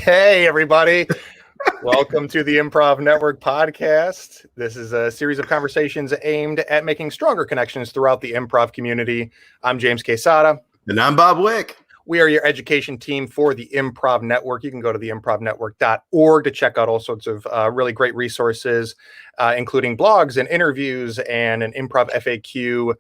Hey, everybody. Welcome to the Improv Network podcast. This is a series of conversations aimed at making stronger connections throughout the improv community. I'm James Quesada. And I'm Bob Wick. We are your education team for the Improv Network. You can go to theimprovnetwork.org to check out all sorts of really great resources, including blogs and interviews and an improv FAQ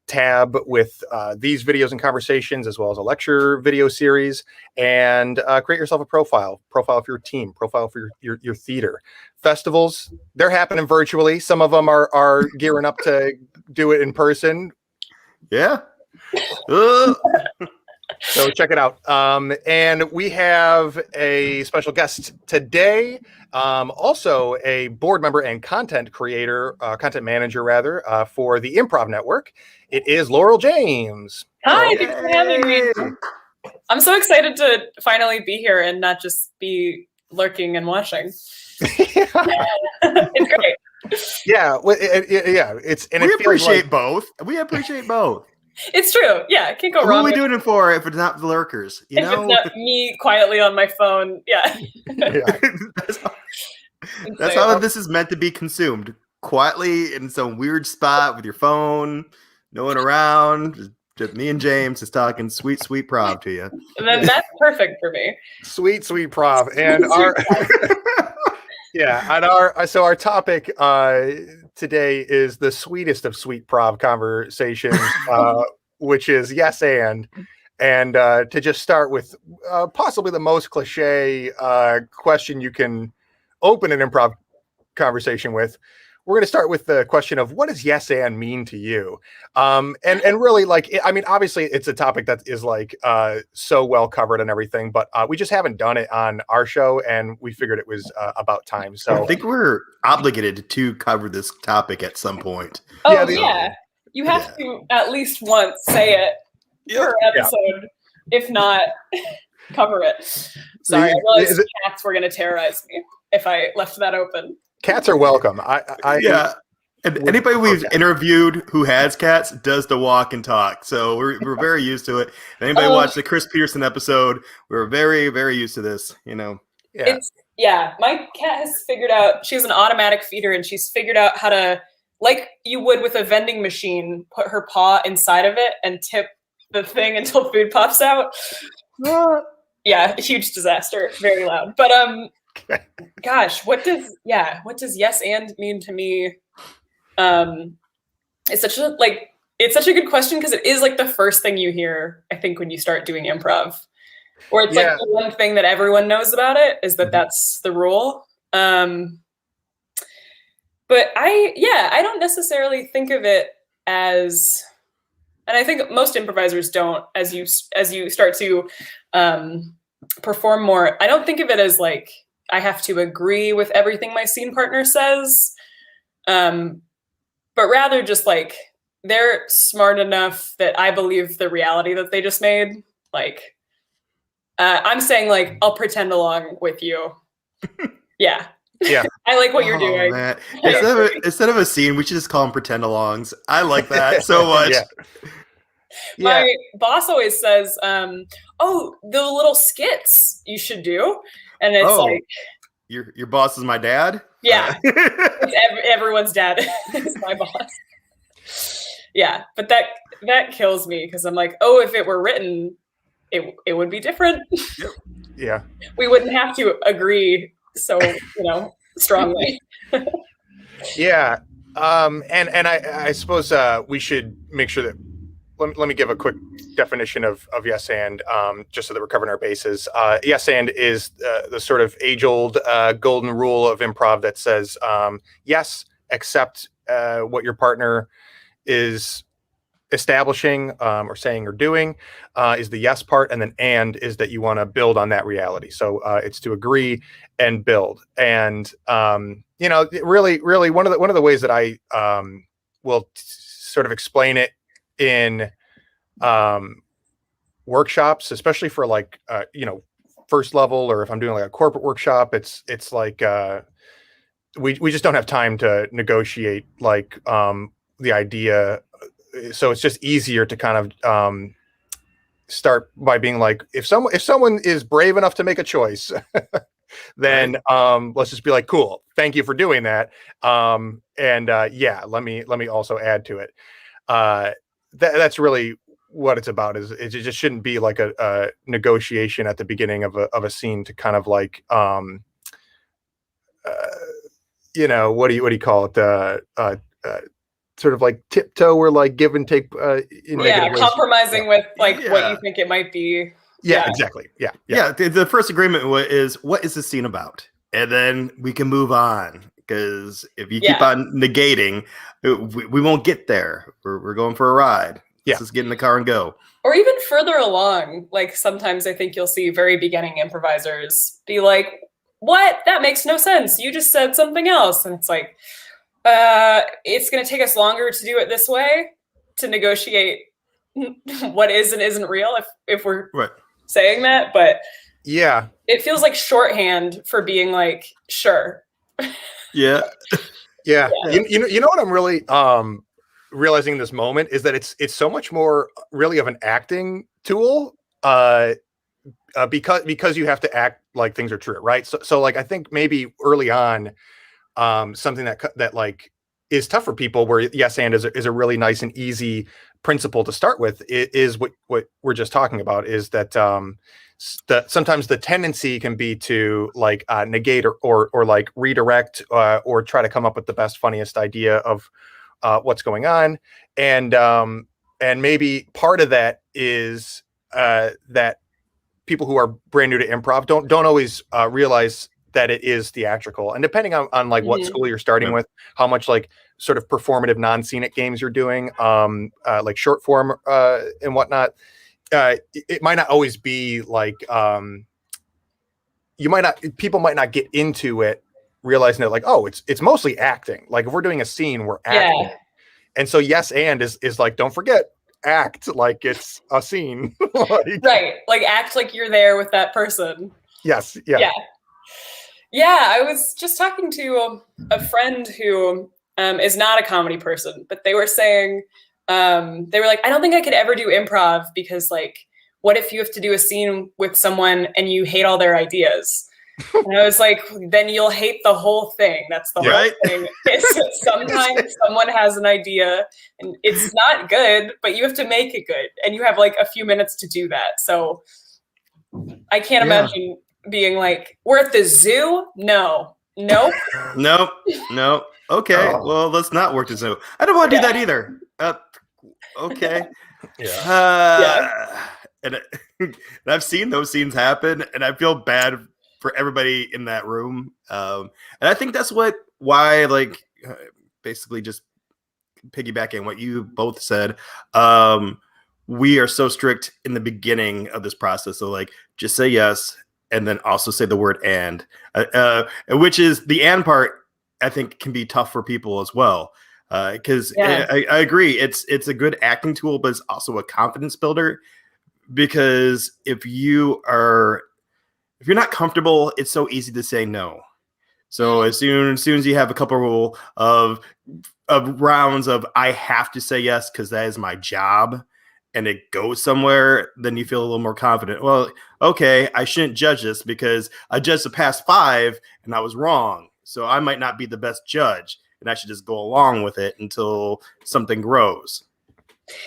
tab with these videos and conversations, as well as a lecture video series, and create yourself a profile for your team, profile for your theater. Festivals, they're happening virtually. Some of them are gearing up to do it in person. Yeah. So check it out. And we have a special guest today, also a board member and content manager rather, for the Improv Network. It is Laurel James. Hi, thanks for having me. I'm so excited to finally be here and not just be lurking and watching. It's great. Yeah, we appreciate both. We appreciate both. It's true. Yeah, can't go wrong. What are we doing it for if it's not the lurkers? If it's not me quietly on my phone, yeah. That's how this is meant to be consumed. Quietly in some weird spot with your phone, no one around, just me and James is talking sweet prov to you. And then that's perfect for me. Sweet prov. And our topic today is the sweetest of sweet prov conversations, which is yes and to just start with possibly the most cliche question you can open an improv conversation with. We're going to start with the question of what does yes and mean to you? And really, obviously it's a topic that is so well covered and everything, but we just haven't done it on our show, and we figured it was about time. So I think we're obligated to cover this topic at some point. Oh yeah, you have to at least once say it per episode, if not cover it. Sorry, I realized cats were going to terrorize me if I left that open. Cats are welcome. And anybody we've interviewed who has cats does the walk and talk, so we're very used to it. And anybody watched the Chris Peterson episode, we're very, very used to this. My cat has figured out. She has an automatic feeder, and she's figured out how to, like you would with a vending machine, put her paw inside of it and tip the thing until food pops out. Huge disaster, very loud, but gosh, what does yes and mean to me? It's such a good question, because it is like the first thing you hear, I think, when you start doing improv, or it's like the one thing that everyone knows about it is that that's the rule. But I don't necessarily think of it as, and I think most improvisers don't, as you start to perform more, I don't think of it as like I have to agree with everything my scene partner says, but rather just like they're smart enough that I believe the reality that they just made. Like I'm saying, like, I'll pretend along with you. Yeah. I like what you're doing. Man. Instead of a scene, we should just call them pretend alongs. I like that so much. My boss always says, the little skits you should do. And it's like, your boss is my dad? Yeah. Everyone's dad is my boss. Yeah. But that kills me, because I'm like, if it were written, it would be different. Yeah. We wouldn't have to agree so, strongly. Yeah. And I suppose we should make sure that let me give a quick definition of yes and, just so that we're covering our bases. Yes and is the sort of age-old golden rule of improv that says yes, accept what your partner is establishing or saying or doing is the yes part, and then and is that you want to build on that reality. So it's to agree and build. And really one of the ways that I will sort of explain it in workshops, especially for like first level, or if I'm doing like a corporate workshop, it's like we just don't have time to negotiate like the idea. So it's just easier to kind of start by being like, if someone is brave enough to make a choice, then let's just be like, cool, thank you for doing that. Yeah, let me also add to it. That's really what it's about. Is it just shouldn't be like a negotiation at the beginning of a scene to kind of like what do you call it, sort of like tiptoe or like give and take compromising with like what you think it might be. Exactly. The first agreement is, what is the scene about, and then we can move on, because if you keep on negating, we won't get there. We're going for a ride. Let's just get in the car and go. Or even further along, like sometimes I think you'll see very beginning improvisers be like, what? That makes no sense. You just said something else. And it's like, it's going to take us longer to do it this way, to negotiate what is and isn't real if we're saying that. But it feels like shorthand for being like, sure. You know what I'm really realizing in this moment is that it's so much more really of an acting tool, because you have to act like things are true, right? So like I think maybe early on, something that like is tough for people, where yes and is a really nice and easy principle to start with, is what we're just talking about, is that sometimes the tendency can be to like negate or like redirect or try to come up with the best, funniest idea of what's going on, and maybe part of that is that people who are brand new to improv don't always realize that it is theatrical, and depending on like what school you're starting with, how much like sort of performative non-scenic games you're doing, like short form and whatnot, it might not always be like people might not get into it realizing that like, oh, it's mostly acting. Like if we're doing a scene, we're acting. And so yes and is like, don't forget, act like it's a scene. Like act like you're there with that person. Yeah, I was just talking to a friend who is not a comedy person, but they were saying, they were like, I don't think I could ever do improv, because like, what if you have to do a scene with someone and you hate all their ideas? And I was like, then you'll hate the whole thing. That's the whole thing. Sometimes someone has an idea and it's not good, but you have to make it good, and you have like a few minutes to do that. So I can't imagine being like, we're at the zoo. Nope. Okay, well, let's not work the zoo. I don't want to do that either. Okay. And I've seen those scenes happen, and I feel bad for everybody in that room. And I think that's why like basically just piggybacking what you both said, we are so strict in the beginning of this process. So like, just say yes, and then also say the word and, which is the and part, I think can be tough for people as well. Because I agree, it's a good acting tool, but it's also a confidence builder, because if you're not comfortable, it's so easy to say no. So as soon as you have a couple of rounds of I have to say yes because that is my job, and it goes somewhere, then you feel a little more confident. Well, okay, I shouldn't judge this because I judged the past 5 and I was wrong. So I might not be the best judge, and I should just go along with it until something grows.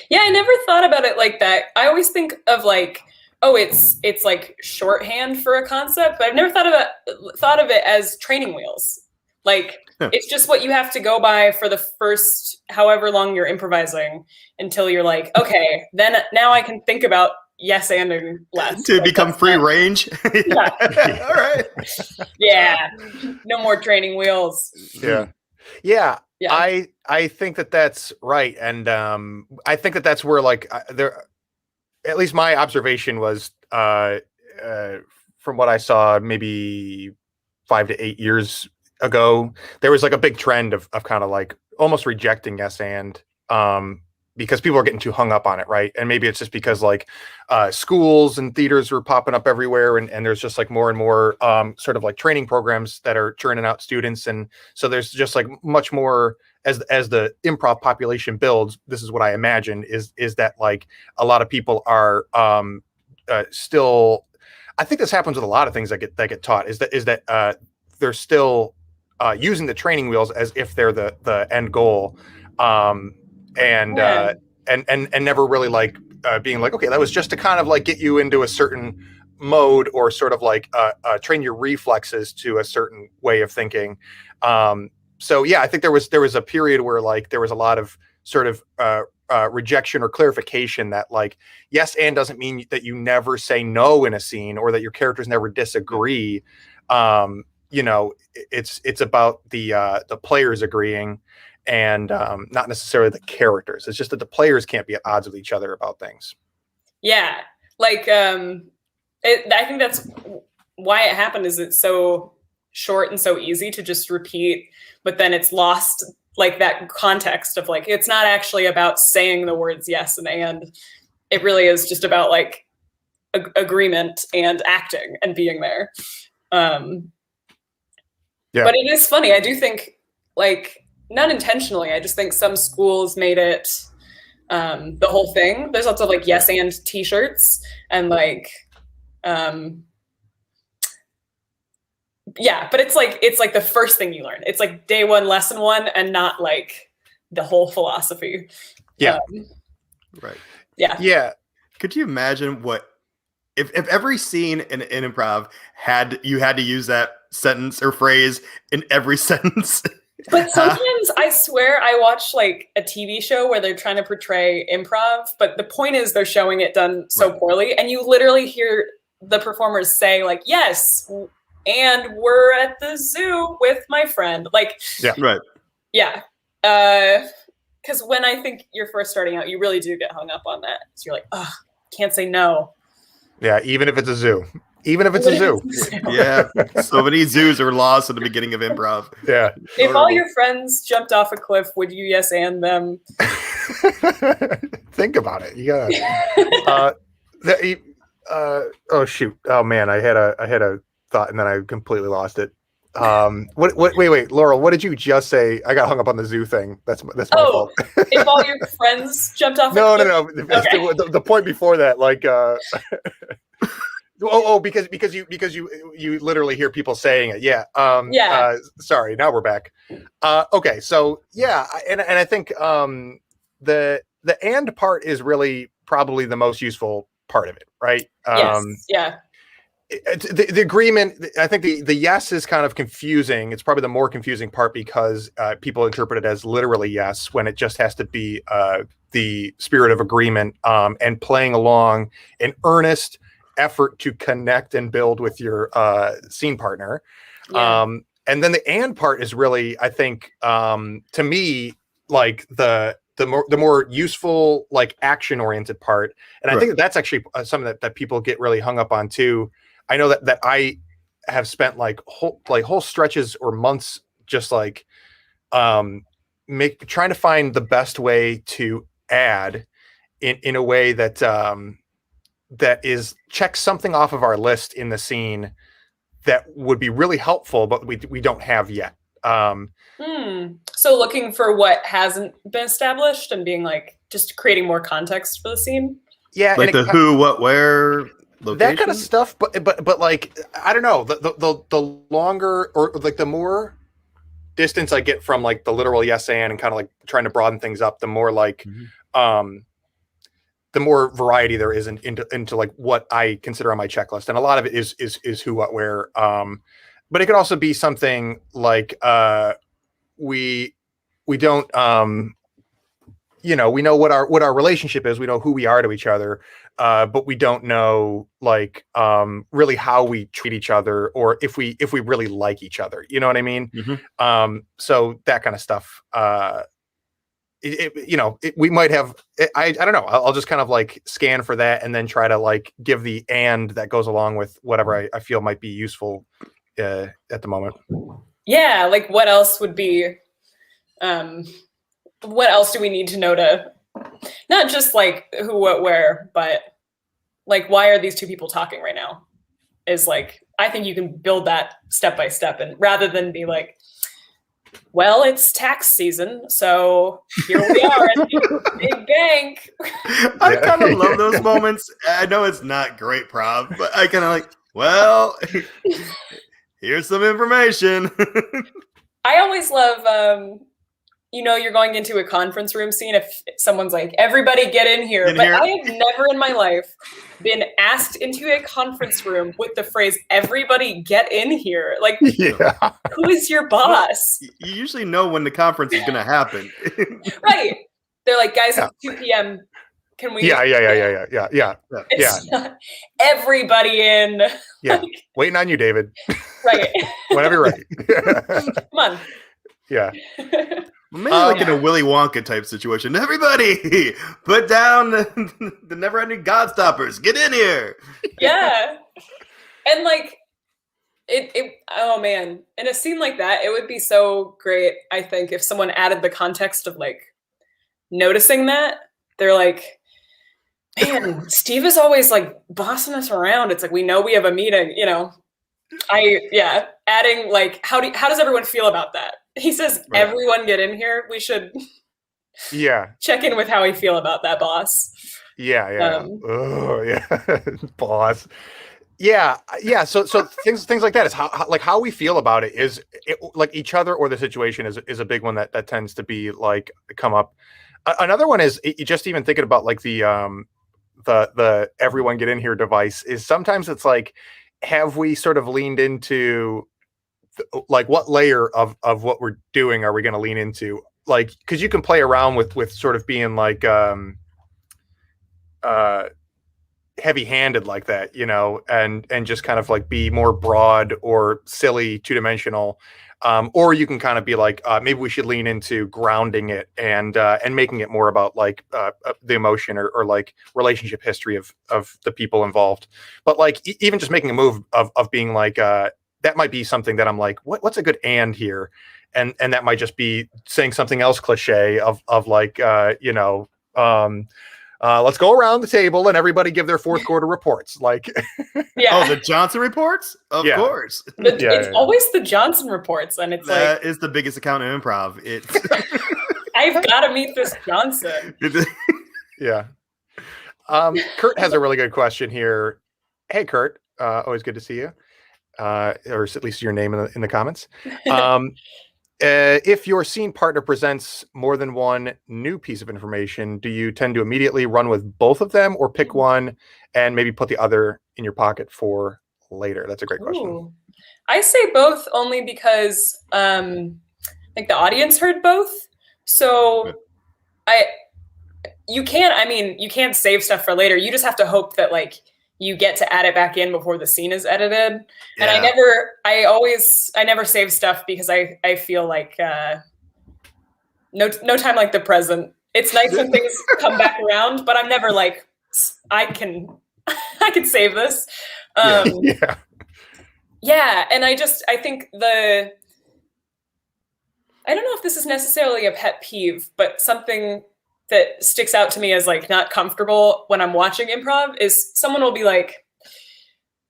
Yeah, I never thought about it like that. I always think of like, oh, it's like shorthand for a concept, but I've never thought of it as training wheels. Like it's just what you have to go by for the first however long you're improvising until you're like, okay, then now I can think about yes and less. To become free range. Yeah. All right. Yeah. No more training wheels. Yeah. Yeah, Yeah. I think that that's right, and I think that that's where like there, at least my observation was uh, from what I saw maybe 5 to 8 years ago, there was like a big trend of kind of like almost rejecting yes um because people are getting too hung up on it, right? And maybe it's just because like schools and theaters were popping up everywhere, and there's just like more and more sort of like training programs that are churning out students, and so there's just like much more as the improv population builds. This is what I imagine is that like a lot of people are still, I think this happens with a lot of things that get taught is that they're still using the training wheels as if they're the end goal, um, and Yeah. and never really like being like, okay, that was just to kind of like get you into a certain mode, or sort of like train your reflexes to a certain way of thinking. So yeah, I think there was a period where like there was a lot of sort of rejection or clarification that like yes and doesn't mean that you never say no in a scene, or that your characters never disagree. It's about the players agreeing, and not necessarily the characters. It's just that the players can't be at odds with each other about things. Yeah. Like I think that's why it happened, is it's so short and so easy to just repeat, but then it's lost like that context of like it's not actually about saying the words yes and it really is just about like agreement and acting and being there. Yeah. But it is funny. I do think, like, not intentionally, I just think some schools made it the whole thing. There's lots of like yes and t-shirts and like yeah, but it's like the first thing you learn. It's like day one, lesson one, and not like the whole philosophy. Yeah. Right. Yeah. Yeah. Could you imagine what if every scene in improv had to use that sentence or phrase in every sentence? But sometimes I swear I watch like a TV show where they're trying to portray improv, but the point is they're showing it done so poorly, and you literally hear the performers say like, yes, and we're at the zoo with my friend. Like, yeah, right. Yeah. Because when I think you're first starting out, you really do get hung up on that. So you're like, oh, can't say no. Yeah, even if it's a zoo. Even if it's a zoo. Yeah. So many zoos are lost at the beginning of improv. Yeah. If all your friends jumped off a cliff, would you yes and them? Think about it. You gotta oh shoot. Oh man, I had a thought and then I completely lost it. Wait, Laurel, what did you just say? I got hung up on the zoo thing. That's my fault. If all your friends jumped off no. Okay. The point before that, like because you literally hear people saying it. Yeah. Sorry, now we're back. Okay, so yeah, and I think the and part is really probably the most useful part of it, right? Yes. Yeah. The agreement, I think the yes is kind of confusing. It's probably the more confusing part because people interpret it as literally yes when it just has to be the spirit of agreement and playing along an earnest effort to connect and build with your scene partner. Yeah. And then the and part is really, I think, to me, like the more useful, like action oriented part. And I think that's actually something that people get really hung up on too. I know that I have spent like whole stretches or months just like trying to find the best way to add in a way that that is checks something off of our list in the scene that would be really helpful, but we don't have yet. So looking for what hasn't been established and being like just creating more context for the scene. Yeah, like the who, what, where. Location? That kind of stuff, but like I don't know, the longer or like the more distance I get from like the literal yes and kind of like trying to broaden things up, the more like the more variety there is into like what I consider on my checklist, and a lot of it is who, what, where. But it could also be something like we don't you know, we know what our relationship is. We know who we are to each other, but we don't know like really how we treat each other or if we really like each other. You know what I mean? Mm-hmm. So that kind of stuff. We might have. I don't know. I'll just kind of like scan for that and then try to like give the and that goes along with whatever I feel might be useful at the moment. Yeah, like what else would be? What else do we need to know to not just like who, what, where, but like why are these two people talking right now? Is like I think you can build that step by step, and rather than be like, well, it's tax season, so here we are at the big bank. I kind of love those moments. I know it's not great, Prov, but I kind of like, well, here's some information. I always love, you're going into a conference room scene if someone's like, everybody get in here. But I have never in my life been asked into a conference room with the phrase, everybody get in here. Like, who is your boss? Well, you usually know when the conference is going to happen. Right. They're like, guys, it's 2 p.m. Can we? Yeah. It's not everybody in. Yeah. Waiting on you, David. Right. Whenever you're ready. Come on. Yeah. Maybe like in a Willy Wonka type situation. Everybody, put down the never-ending Godstoppers. Get in here. Yeah. And like, oh man, in a scene like that, it would be so great, I think, if someone added the context of like noticing that. They're like, man, Steve is always like bossing us around. It's like, we know we have a meeting, adding like, how does everyone feel about that? He says, right. Everyone get in here. We should check in with how we feel about that, boss. Yeah. Boss. Yeah. So things like that is how we feel about it is like each other or the situation is a big one that tends to be like come up. Another one is just even thinking about like the everyone get in here device is sometimes it's like, have we sort of leaned into like what layer of what we're doing are we going to lean into? Like, because you can play around with sort of being like heavy-handed like that, and just kind of like be more broad or silly, two-dimensional, or you can kind of be like maybe we should lean into grounding it and making it more about like the emotion or like relationship history of the people involved. But like even just making a move of being like that might be something that I'm like, what's a good and here? And that might just be saying something else cliche of like, let's go around the table and everybody give their fourth quarter reports. Like, Oh, the Johnson reports? Of course. It's always the Johnson reports. And it's that is the biggest account in improv. It's I've got to meet this Johnson. Yeah. Kurt has a really good question here. Hey, Kurt, always good to see you. Or at least your name in the comments. If your scene partner presents more than one new piece of information, do you tend to immediately run with both of them or pick one and maybe put the other in your pocket for later? That's a great question. Ooh. I say both only because like the audience heard both. So you can't save stuff for later. You just have to hope that like you get to add it back in before the scene is edited. And I never save stuff because I feel like no time like the present. It's nice when things come back around, but I'm never like, I can save this. Yeah. And I think I don't know if this is necessarily a pet peeve, but something that sticks out to me as like not comfortable when I'm watching improv is someone will be like,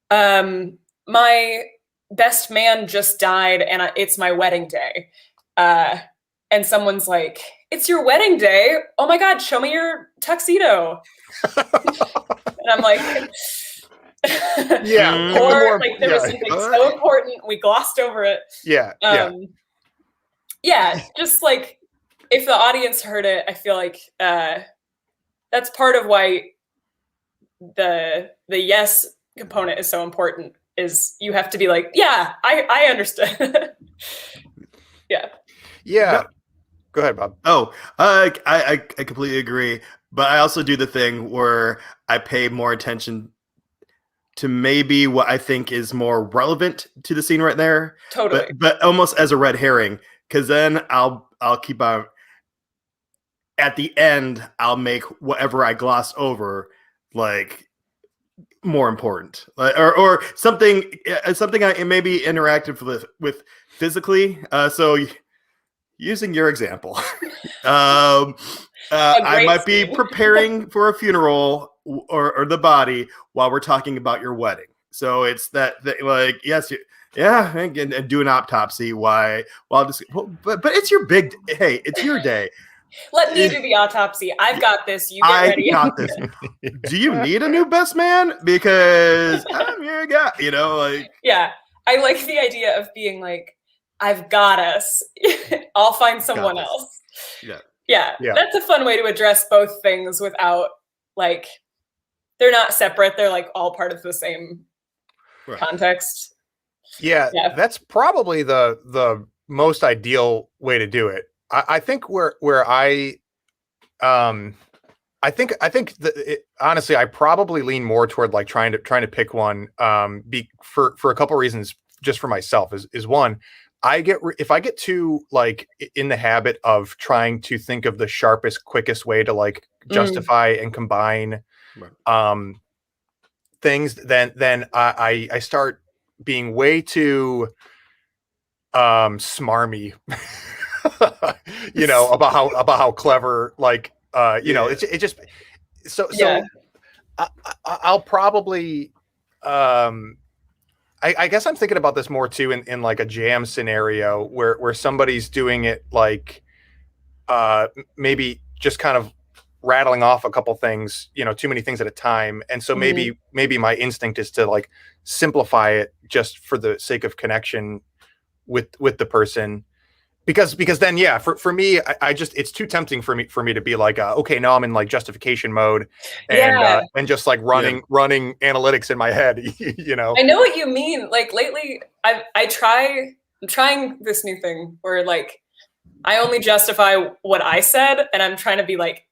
my best man just died and it's my wedding day. And someone's like, it's your wedding day? Oh my God, show me your tuxedo. And I'm like, yeah. Or like there was something so important, we glossed over it. Yeah. Just like, if the audience heard it, I feel like that's part of why the yes component is so important, is you have to be like, yeah, I understand. Yeah. Go ahead, Bob. Oh, I completely agree. But I also do the thing where I pay more attention to maybe what I think is more relevant to the scene right there. Totally. But almost as a red herring, because then I'll keep on. At the end, I'll make whatever I glossed over like more important, or something I maybe interactive with physically. So using your example, I might be preparing for a funeral or the body while we're talking about your wedding. So it's that like, yes, yeah, and do an autopsy. Why? Well, but it's your big. Hey, it's your day. Let me do the autopsy. I've got this. You get ready. I got this. Do you need a new best man? Because I'm your guy. You know, like. Yeah, I like the idea of being like, I've got us. I'll find someone else. Yeah. That's a fun way to address both things without like, they're not separate. They're like all part of the same context. Yeah, that's probably the most ideal way to do it. I think honestly, I probably lean more toward like trying to pick one for a couple reasons. Just for myself is one, if I get too like in the habit of trying to think of the sharpest, quickest way to like justify and combine things, then I start being way too smarmy. You know, about how clever, like it just so I'll probably I guess I'm thinking about this more too in like a jam scenario where somebody's doing it like maybe just kind of rattling off a couple things, too many things at a time, and so maybe my instinct is to like simplify it just for the sake of connection with the person. Because then, for me, I just, it's too tempting for me to be like, okay, now I'm in like justification mode and just like running analytics in my head, I know what you mean. Like lately I'm trying this new thing where like, I only justify what I said, and I'm trying to be like,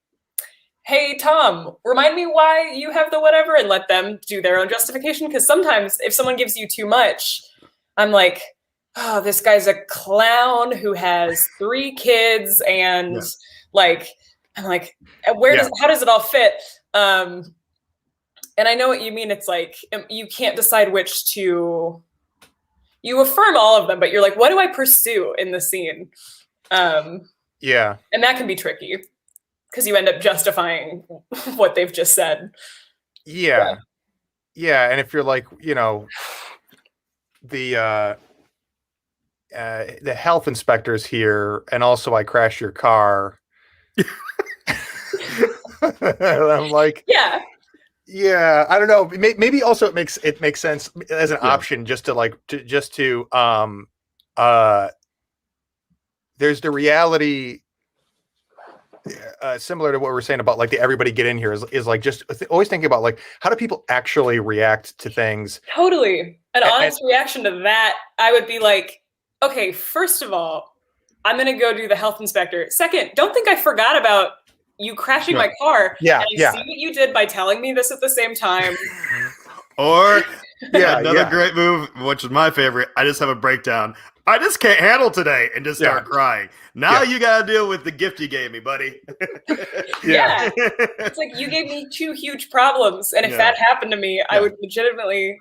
hey, Tom, remind me why you have the whatever, and let them do their own justification. Because sometimes if someone gives you too much, I'm like, oh, this guy's a clown who has 3 kids, and like, I'm like, how does it all fit? And I know what you mean. It's like, you can't decide which to, you affirm all of them, but you're like, what do I pursue in the scene? And that can be tricky because you end up justifying what they've just said. Yeah. And if you're like, the health inspector's here, and also I crashed your car. I'm like, I don't know. Maybe also it makes sense as an option just to there's the reality similar to what we're saying about like the everybody get in here is like just always thinking about like how do people actually react to things. Totally. An honest reaction to that, I would be like, okay, first of all, I'm going to go do the health inspector. Second, don't think I forgot about you crashing my car. And I see what you did by telling me this at the same time. Or another great move, which is my favorite. I just have a breakdown. I just can't handle today and just start crying. Now you got to deal with the gift you gave me, buddy. It's like you gave me 2 huge problems. And if that happened to me, I would legitimately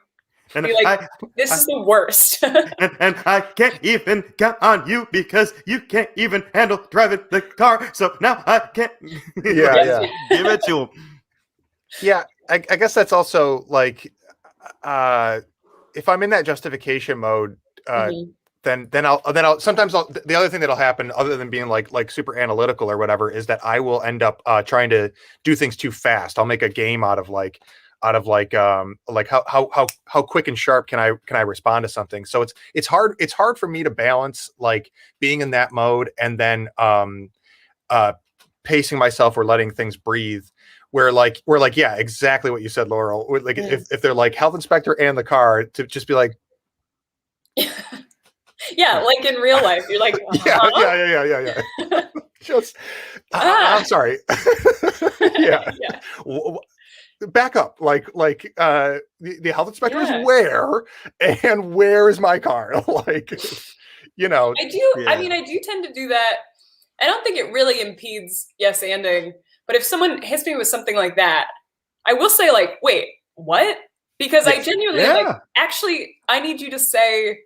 be like, this is the worst. and I can't even count on you because you can't even handle driving the car. So now I can't give it to him. Yeah, I guess that's also like, if I'm in that justification mode, then I'll sometimes the other thing that'll happen other than being like super analytical or whatever is that I will end up trying to do things too fast. I'll make a game out of how quick and sharp can I respond to something. So it's hard for me to balance like being in that mode and then pacing myself or letting things breathe. Where exactly what you said, Laurel. Like if they're like health inspector and the car, to just be like, like in real life, you're like, yeah. just I'm sorry. Yeah. Yeah. Back up, like the health inspector Yeah. is where, and where is my car? Like, you know, I do. Yeah. I mean, I do tend to do that. I don't think it really impedes yes anding, but if someone hits me with something like that, I will say like, wait, what? Because I genuinely like, actually, I need you to say,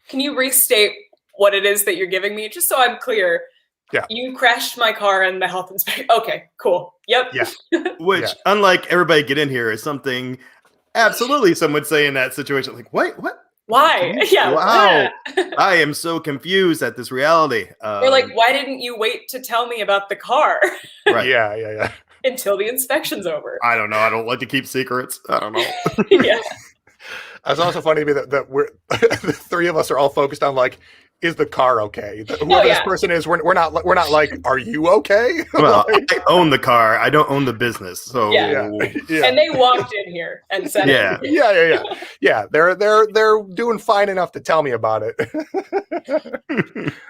can you restate what it is that you're giving me, just so I'm clear? Yeah. You crashed my car and the health inspector. Okay, cool. Yep. Yeah. Which, unlike everybody get in here, is something absolutely some would say in that situation. Like, wait, what? Why? Yeah. Wow. I am so confused at this reality. Or like, why didn't you wait to tell me about the car? Right. Yeah. Until the inspection's over. I don't know. I don't like to keep secrets. I don't know. Yeah. It's also funny to me that we're the three of us are all focused on like, is the car okay? Whoever this person is, we're not like, are you okay? Well, Like, I own the car. I don't own the business. So yeah. And they walked in here and said, Yeah. Yeah. They're doing fine enough to tell me about it.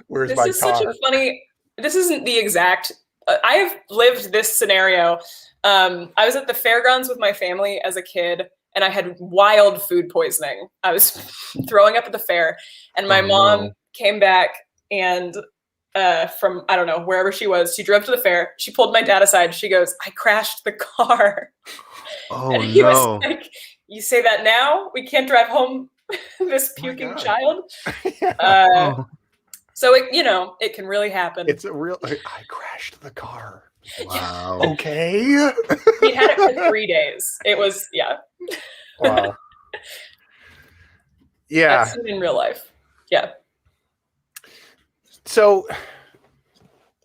Where's This my is car? such a funny. This isn't the exact. I have lived this scenario. I was at the fairgrounds with my family as a kid, and I had wild food poisoning. I was throwing up at the fair, and my mom came back and from, I don't know, wherever she was, she drove to the fair. She pulled my dad aside. She goes, I crashed the car. Oh, and he no. was like, you say that now? We can't drive home this puking child? So, it can really happen. It's a real, I crashed the car. Wow. Okay. He had it for 3 days. It was, yeah. Wow. Yeah. I've seen it in real life. Yeah. So,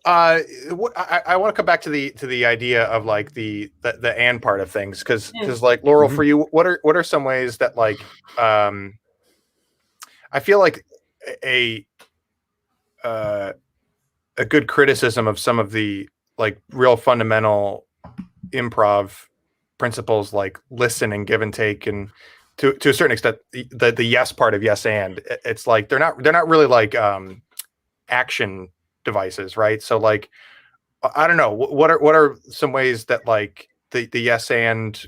I want to come back to the idea of like the and part of things, because like Laurel, for you, what are some ways that like I feel like a good criticism of some of the like real fundamental improv principles, like listen and give and take, and to a certain extent the yes part of yes and, it's like they're not really like action devices, right? So like, I don't know, what are some ways that like the yes and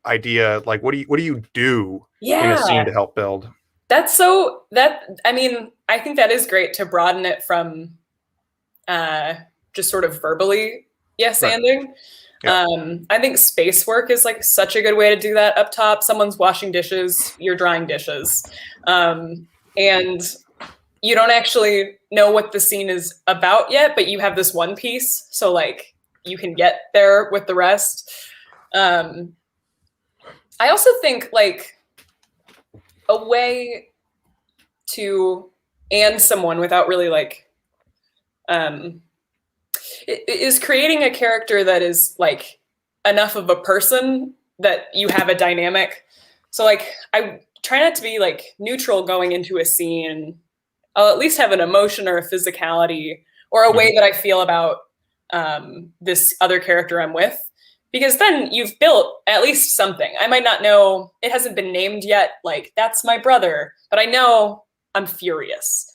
idea, like what do you do in a scene to help build? I mean, I think that is great to broaden it from just sort of verbally yes-anding. Yeah. I think space work is like such a good way to do that up top. Someone's washing dishes, you're drying dishes. And you don't actually know what the scene is about yet, but you have this one piece. So like you can get there with the rest. I also think like a way to and someone without really like is creating a character that is like enough of a person that you have a dynamic. So like I try not to be like neutral going into a scene. I'll at least have an emotion or a physicality or a way that I feel about this other character I'm with, because then you've built at least something. I might not know, it hasn't been named yet, like that's my brother, but I know I'm furious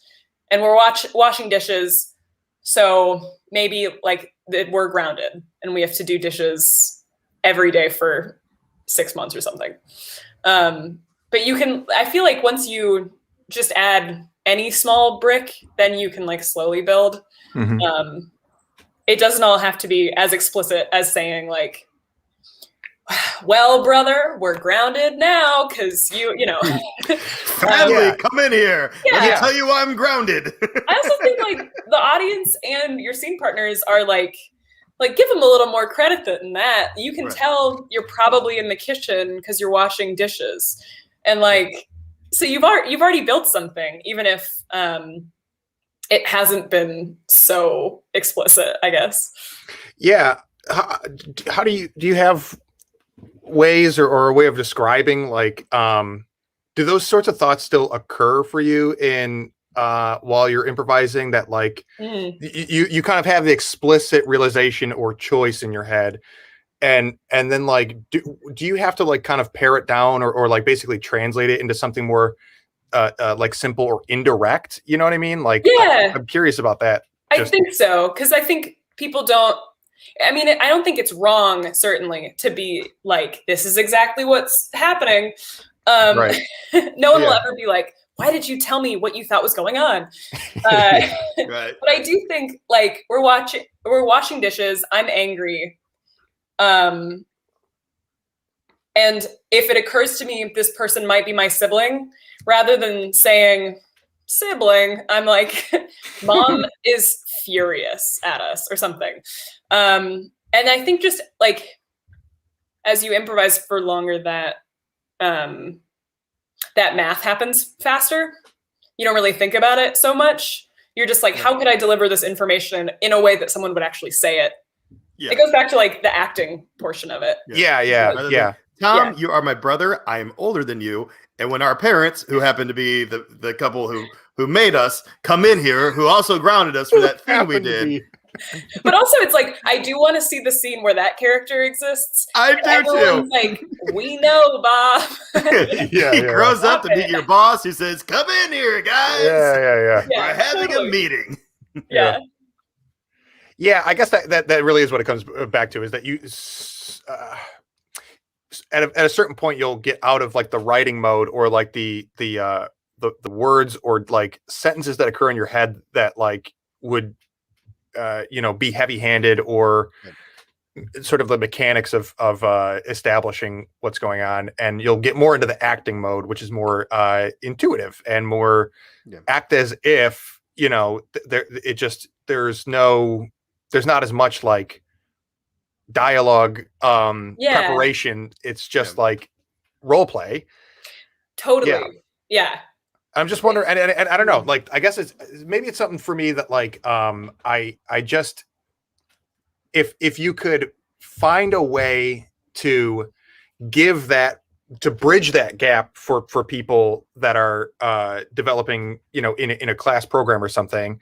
and we're washing dishes. So maybe like we're grounded and we have to do dishes every day for 6 months or something. But I feel like once you just add any small brick, then you can like slowly build. It doesn't all have to be as explicit as saying like, well, brother, we're grounded now because you know. Family, come in here. Let me tell you I'm grounded. I also think like the audience and your scene partners are like give them a little more credit than that. You can tell you're probably in the kitchen because you're washing dishes, and like so you've already built something, even if it hasn't been so explicit, I guess. Yeah. How do you have ways or a way of describing like do those sorts of thoughts still occur for you in while you're improvising, that like you kind of have the explicit realization or choice in your head, and then like do you have to like kind of pare it down or like basically translate it into something more like simple or indirect, you know what I mean? Like I'm curious about that. I think so, because I think people don't. I mean, I don't think it's wrong, certainly, to be like, this is exactly what's happening. Right. No one will ever be like, why did you tell me what you thought was going on? Right. But I do think, like, we're washing dishes. I'm angry. And if it occurs to me this person might be my sibling, rather than saying sibling, I'm like, mom is furious at us or something. And I think just like, as you improvise for longer, that that math happens faster. You don't really think about it so much. You're just like, how could I deliver this information in a way that someone would actually say it? Yeah. It goes back to like the acting portion of it. Yeah. Tom, you are my brother. I am older than you. And when our parents, who happen to be the couple who made us, come in here, who also grounded us for that thing we did. But also, it's like, I do want to see the scene where that character exists. I do too. Like, we know, Bob. He grows up to be your boss. He says, "Come in here, guys. Yeah. We're having a meeting." Yeah. Yeah, I guess that really is what it comes back to, is that you at a certain point you'll get out of like the writing mode, or like the words or like sentences that occur in your head that like would be heavy-handed, or sort of the mechanics of establishing what's going on, and you'll get more into the acting mode, which is more intuitive and more act as if there's not as much like dialogue preparation. It's just like role play. Totally. Yeah. I'm just wondering, and I don't know, like, I guess maybe it's something for me that like, I just, if you could find a way to bridge that gap for people that are developing, in a class program or something,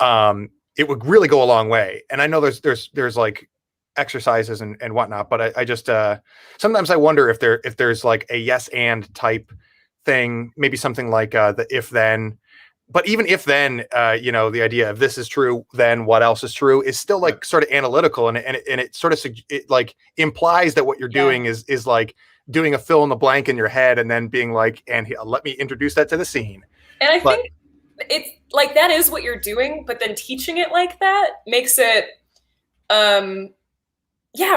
it would really go a long way. And I know there's like exercises and whatnot, but I just sometimes I wonder if there's like a yes and type thing, maybe something like the if then. But even if then, the idea of this is true, then what else is true is still like sort of analytical, and it sort of like implies that what you're doing is like doing a fill in the blank in your head, and then being like, and let me introduce that to the scene. And I think it's like that is what you're doing, but then teaching it like that makes it,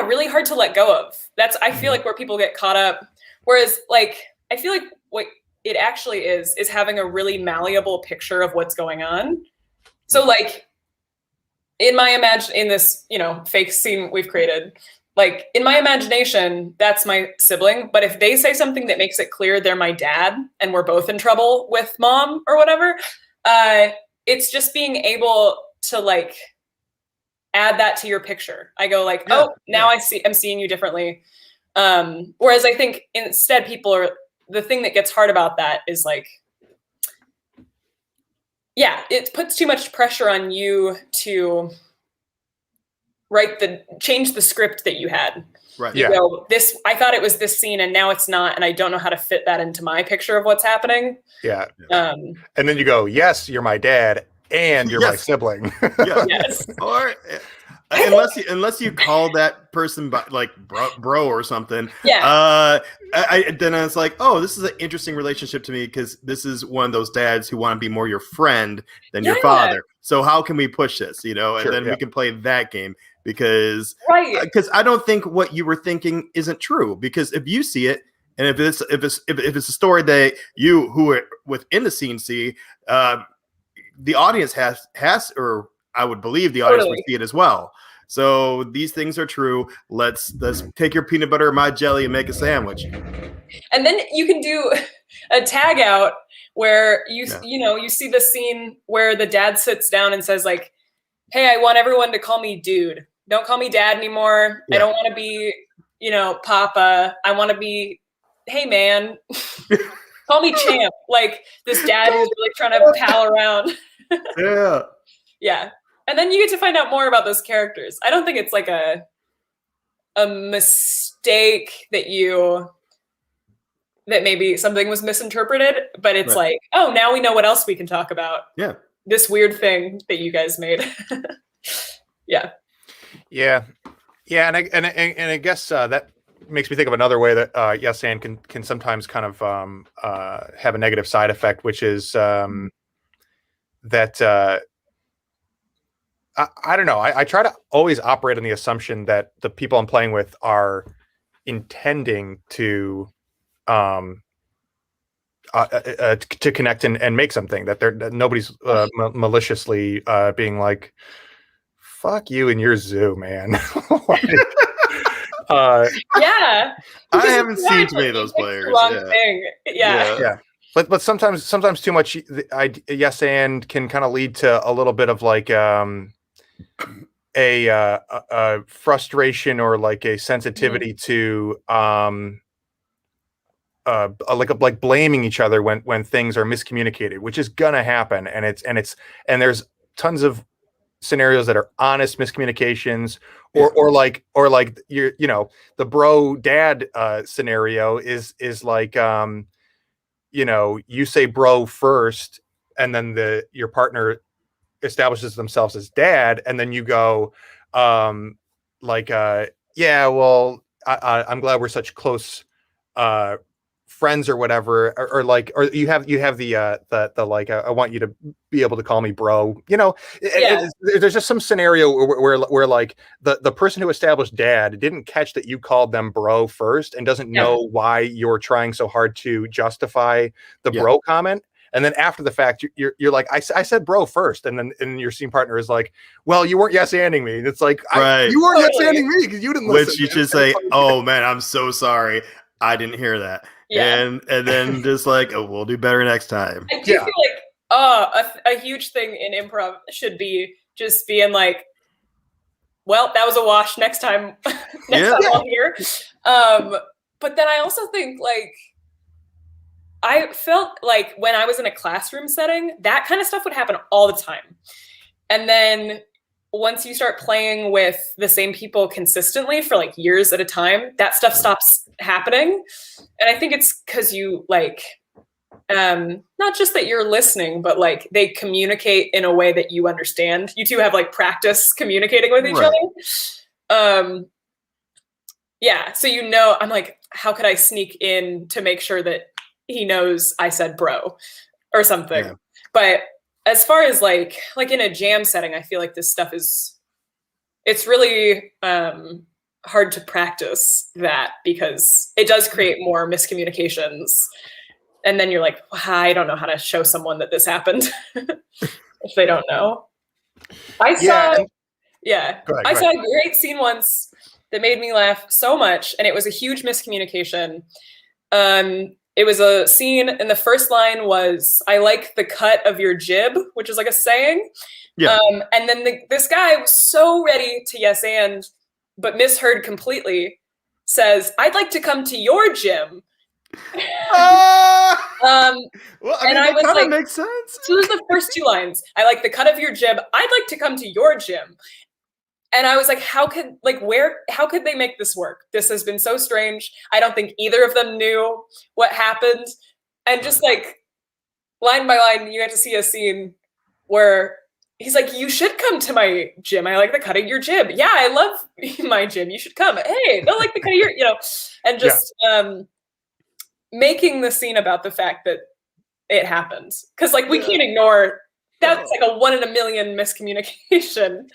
really hard to let go of. That's I feel like where people get caught up. Whereas like I feel like what it actually is having a really malleable picture of what's going on. So like in this, fake scene we've created, like in my imagination, that's my sibling. But if they say something that makes it clear they're my dad and we're both in trouble with mom or whatever, it's just being able to like add that to your picture. I go like, now I'm seeing you differently. Whereas I think instead the thing that gets hard about that is like, it puts too much pressure on you to change the script that you had. Right. Yeah. I thought it was this scene and now it's not, and I don't know how to fit that into my picture of what's happening. Yeah. And then you go, yes, you're my dad and you're my sibling. Yes. Or unless you call that person by, like bro or something. Yeah. Then it's like, oh, this is an interesting relationship to me, because this is one of those dads who want to be more your friend than your father. So how can we push this? And then we can play that game, because I don't think what you were thinking isn't true, because if you see it, and if it's a story that you who are within the scene see, the audience has, or I would believe the audience would see it as well. So these things are true. Let's take your peanut butter and my jelly and make a sandwich. And then you can do a tag out where you see the scene where the dad sits down and says like, hey, I want everyone to call me dude. Don't call me dad anymore. I don't want to be, Papa. I want to be, hey man, call me champ. Like this dad who's really trying to pal around. Yeah. And then you get to find out more about those characters. I don't think it's like a mistake that maybe something was misinterpreted, but it's like, oh, now we know what else we can talk about. Yeah. this weird thing that you guys made. Yeah. Yeah, and I guess that makes me think of another way that yes and can sometimes kind of have a negative side effect, which is that I don't know. I try to always operate on the assumption that the people I'm playing with are intending to to connect and make something, that nobody's maliciously being like, fuck you and your zoo, man. Yeah. I haven't seen too many of those players. Wrong thing. Yeah. But sometimes too much yes and can kind of lead to a little bit of like a frustration or like a sensitivity to like blaming each other when things are miscommunicated, which is gonna happen, and there's tons of scenarios that are honest miscommunications, or like you know, the bro dad scenario is like you know, you say bro first, and then your partner establishes themselves as dad, and then you go like yeah, well, I'm glad we're such close friends or whatever, or like, or you have the like I want you to be able to call me bro, you know. There's just some scenario where like the person who established dad didn't catch that you called them bro first and doesn't know why you're trying so hard to justify the bro comment. And then after the fact, you're like, I said bro first, and then your scene partner is like, well, you weren't yes-anding me. And it's like, you weren't yes-anding me because you didn't listen. Which you should say, oh man, I'm so sorry, I didn't hear that. And then just like, oh, we'll do better next time. I do feel like a huge thing in improv should be just being like, well, that was a wash. Next time, I'll hear. But then I also think like, I felt like when I was in a classroom setting, that kind of stuff would happen all the time. And then once you start playing with the same people consistently for like years at a time, that stuff stops happening. And I think it's because you like, not just that you're listening, but like they communicate in a way that you understand. You two have like practice communicating with each other. Yeah. So, you know, I'm like, how could I sneak in to make sure that he knows I said bro or something? Yeah. But as far as like in a jam setting, I feel like this stuff it's really hard to practice that because it does create more miscommunications. And then you're like, I don't know how to show someone that this happened if they don't know. I saw a great scene once that made me laugh so much, and it was a huge miscommunication. It was a scene, and the first line was, I like the cut of your jib, which is like a saying. Yeah. And then this guy was so ready to yes and, but misheard completely, says, I'd like to come to your gym. Well, I mean, and I was like, makes sense. So those are the first two lines. I like the cut of your jib. I'd like to come to your gym. And I was like, how could they make this work? This has been so strange. I don't think either of them knew what happened. And just like line by line, you get to see a scene where he's like, you should come to my gym. I like the cut of your jib. Yeah, I love my gym. You should come. Hey, they'll like the cut of your, you know, and just making the scene about the fact that it happens. Because like we can't ignore that's like a 1 in a million miscommunication.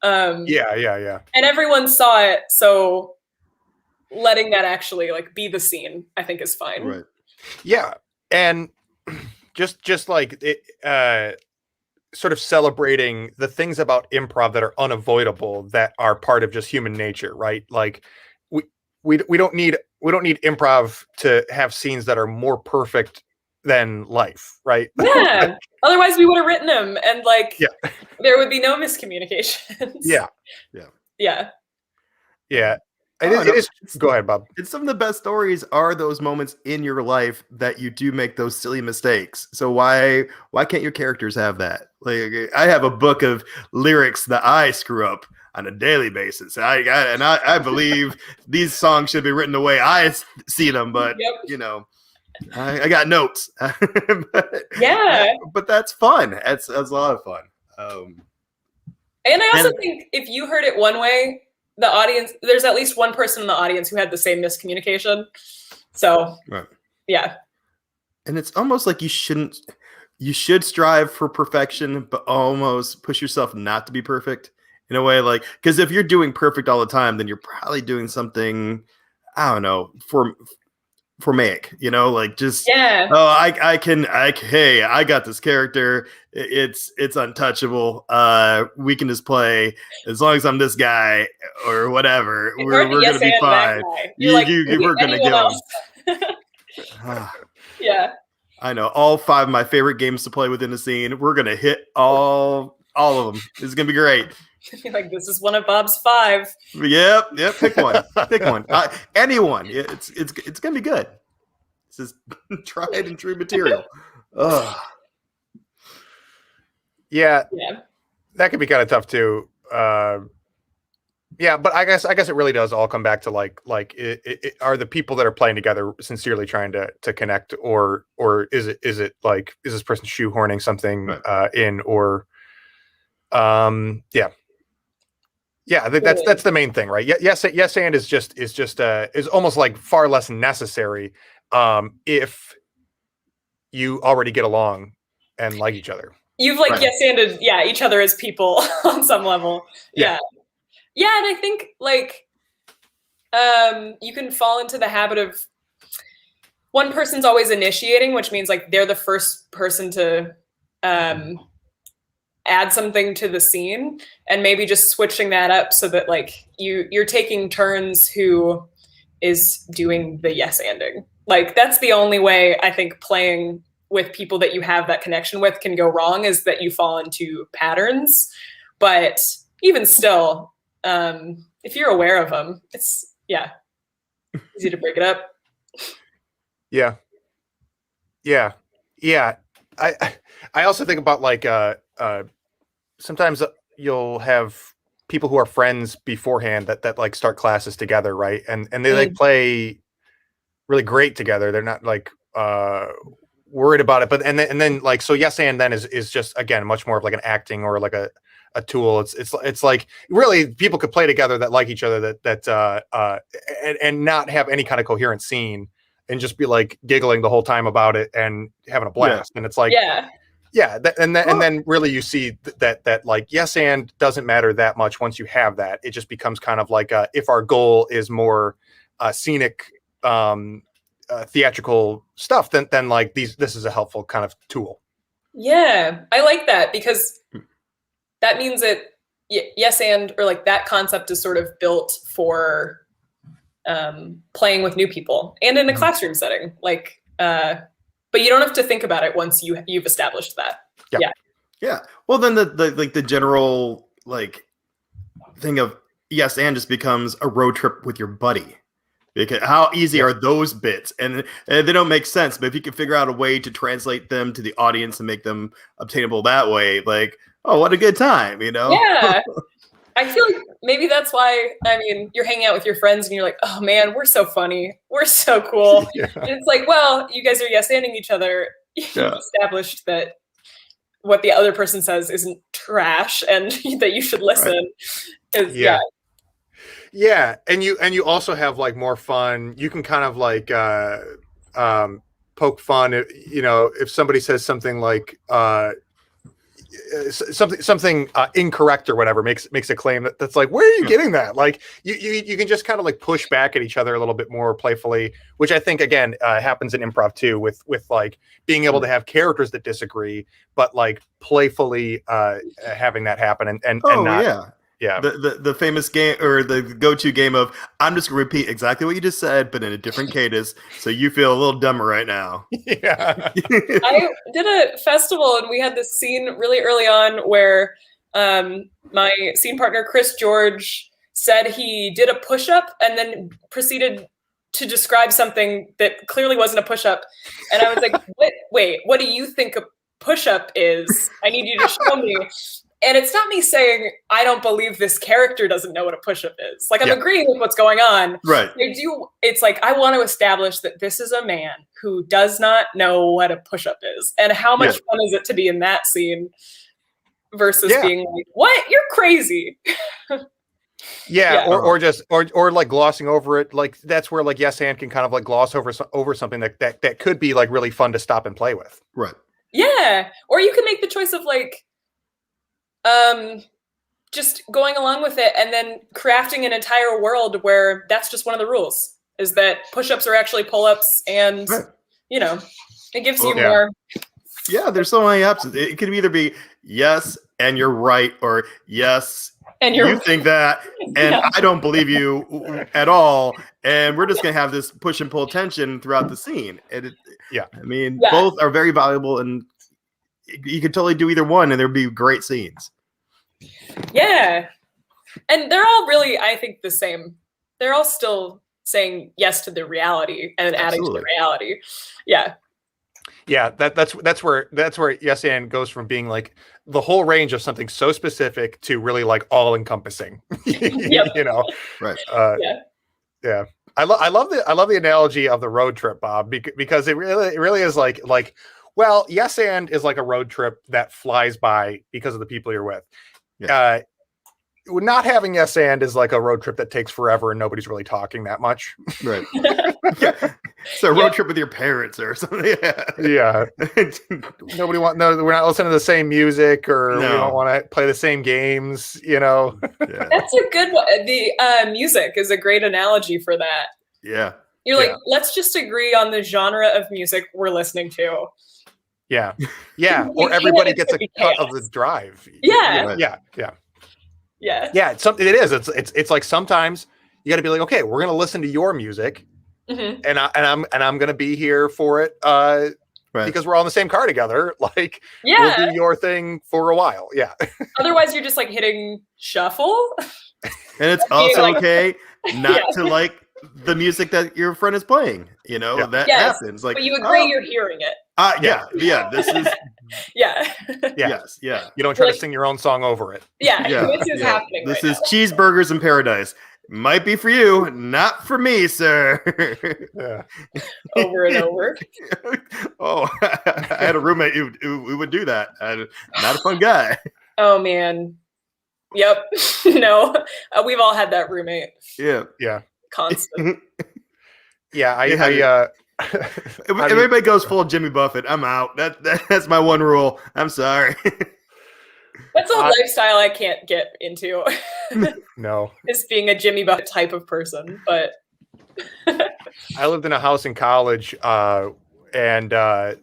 And everyone saw it, so letting that actually like be the scene, I think, is fine. Right. Yeah, and just like it, sort of celebrating the things about improv that are unavoidable, that are part of just human nature, right? Like we don't need improv to have scenes that are more perfect than life, right? Yeah. Otherwise we would have written them, and like there would be no miscommunications. Yeah. Go ahead, Bob. And some of the best stories are those moments in your life that you do make those silly mistakes. So why can't your characters have that? Like, I have a book of lyrics that I screw up on a daily basis. I believe these songs should be written the way I see them, but you know. I got notes. Yeah. But that's fun. That's a lot of fun. And I also think if you heard it one way, the audience, there's at least one person in the audience who had the same miscommunication. So, yeah. And it's almost like you should strive for perfection, but almost push yourself not to be perfect in a way. Like, because if you're doing perfect all the time, then you're probably doing something, I don't know, formaic, like just, hey, I got this character. It's untouchable. We can just play as long as I'm this guy or whatever. We're gonna be fine. We're gonna get him. Yeah. I know all 5 of my favorite games to play within the scene. We're gonna hit all of them. It's gonna be great. Like, this is one of Bob's 5. Yep. Pick one. Anyone. It's gonna be good. This is tried and true material. Yeah, that could be kind of tough too. Yeah, but I guess it really does all come back to like are the people that are playing together sincerely trying to connect, or is it like, is this person shoehorning something in, or yeah, I think that's the main thing, right? Yes, and is almost like far less necessary if you already get along and like each other. You've yes-anded each other as people on some level. Yeah, and I think like you can fall into the habit of one person's always initiating, which means like they're the first person to add something to the scene, and maybe just switching that up so that like you're taking turns who is doing the yes-anding. Like, that's the only way I think playing with people that you have that connection with can go wrong, is that you fall into patterns. But even still, if you're aware of them, it's easy to break it up. Yeah. I also think about like sometimes you'll have people who are friends beforehand that like start classes together, right? And they like play really great together. They're not like worried about it, but and then like, so yes and then is just, again, much more of like an acting or like a tool. It's like, really, people could play together that like each other, and not have any kind of coherent scene, and just be like giggling the whole time about it and having a blast. And it's like, and then really you see that like yes and doesn't matter that much once you have that. It just becomes kind of like if our goal is more scenic, theatrical stuff, then like this is a helpful kind of tool. Yeah, I like that, because that means that yes and, or like that concept is sort of built for playing with new people and in a classroom setting. Like, but you don't have to think about it once you've established that. Yeah. Well, then the general like thing of yes and just becomes a road trip with your buddy. Because how easy are those bits? And they don't make sense, but if you can figure out a way to translate them to the audience and make them obtainable that way, like, oh, what a good time, Yeah. I feel like maybe that's why, I mean, you're hanging out with your friends and you're like, oh man, we're so funny. We're so cool. And it's like, well, you guys are yes-anding each other. You've established that what the other person says isn't trash and that you should listen. Yeah, and you also have like more fun. You can kind of like poke fun, if somebody says something like something incorrect or whatever, makes a claim that's like, where are you getting that? Like you can just kind of like push back at each other a little bit more playfully, which I think again happens in improv too, with like being able to have characters that disagree, but like playfully having that happen and not. Yeah. The famous game, or the go-to game of, I'm just going to repeat exactly what you just said, but in a different cadence, so you feel a little dumber right now. Yeah. I did a festival and we had this scene really early on where my scene partner, Chris George, said he did a push-up and then proceeded to describe something that clearly wasn't a push-up. And I was like, wait, what do you think a push-up is? I need you to show me. And it's not me saying I don't believe this character doesn't know what a push-up is. Like, I'm agreeing with what's going on. Right. It's like, I want to establish that this is a man who does not know what a push-up is. And how much fun is it to be in that scene versus being like, what? You're crazy. Or just like glossing over it. Like that's where like Yes and can kind of like gloss over something that could be like really fun to stop and play with. Right. Yeah. Or you can make the choice of like, just going along with it and then crafting an entire world where that's just one of the rules, is that push-ups are actually pull-ups, and you know, it gives you more. Yeah, there's so many options. It could either be yes and you're right, or yes and you think that and I don't believe you at all, and we're just gonna have this push and pull tension throughout the scene. And I mean, both are very valuable, and you could totally do either one and there'd be great scenes. Yeah. And they're all really, I think, the same. They're all still saying yes to the reality and adding to the reality. Yeah. Yeah, that's where Yes and goes from being like the whole range of something so specific to really like all encompassing. You know. Right. Yeah. I love the analogy of the road trip, Bob, because it really is like well, Yes and is like a road trip that flies by because of the people you're with. Yeah. Not having Yes and is like a road trip that takes forever and nobody's really talking that much. Right. It's a road trip with your parents or something. Yeah. We're not listening to the same music, or we don't want to play the same games, you know. That's a good one. The music is a great analogy for that. Yeah. You're like, let's just agree on the genre of music we're listening to. Yeah. Yeah. Or everybody gets a cut of the drive. Yeah. Yeah. It's something. It is. It's like sometimes you got to be like, okay, we're gonna listen to your music, and I'm gonna be here for it, because we're all in the same car together. Like, we'll do your thing for a while. Yeah. Otherwise, you're just like hitting shuffle. And it's also okay not to like the music that your friend is playing. You know, that happens. Like, but you agree you're hearing it. This is. Yes. You don't try to sing your own song over it. This is happening. This is Cheeseburgers in Paradise. Might be for you, not for me, sir. Over and over. I had a roommate who would do that. Not a fun guy. Oh man. Yep. No, we've all had that roommate. Yeah. Constant. If everybody goes full Jimmy Buffett, I'm out. That's my one rule. I'm sorry. That's a lifestyle I can't get into. No. Is being a Jimmy Buffett type of person, but I lived in a house in college, and our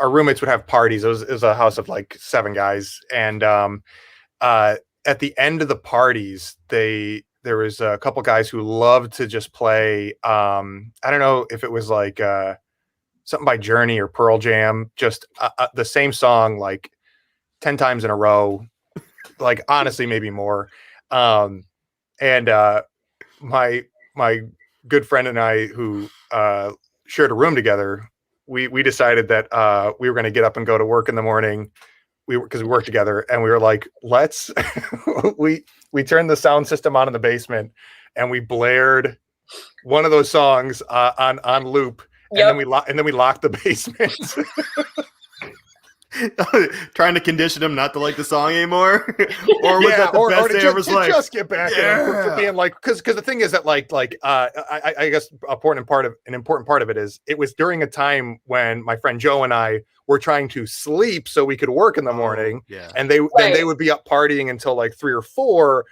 roommates would have parties. It was a house of like 7 guys, and at the end of the parties, there was a couple guys who loved to just play. I don't know if it was like something by Journey or Pearl Jam, just the same song like 10 times in a row, like honestly, maybe more. And my good friend and I, who shared a room together, we decided that we were going to get up and go to work in the morning. Because we worked together, and we were like, let's we turned the sound system on in the basement, and we blared one of those songs on loop, and then we locked the basement. Trying to condition him not to like the song anymore, or was that the best day ever? Like, just get back in being like, because the thing is that I guess an important part of it is it was during a time when my friend Joe and I were trying to sleep so we could work in the morning, and they would be up partying until like 3 or 4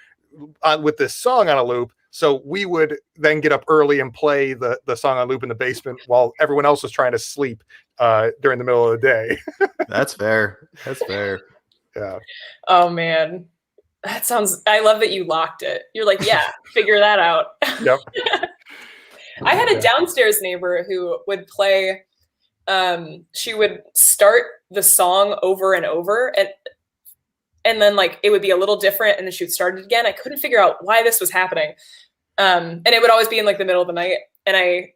with this song on a loop. So we would then get up early and play the song on loop in the basement while everyone else was trying to sleep during the middle of the day. That's fair. Yeah. Oh man, I love that you locked it. You're like, figure that out. Yep. I had a downstairs neighbor who would play. She would start the song over and over, and then like it would be a little different, and then she would start it again. I couldn't figure out why this was happening. And it would always be in like the middle of the night. And I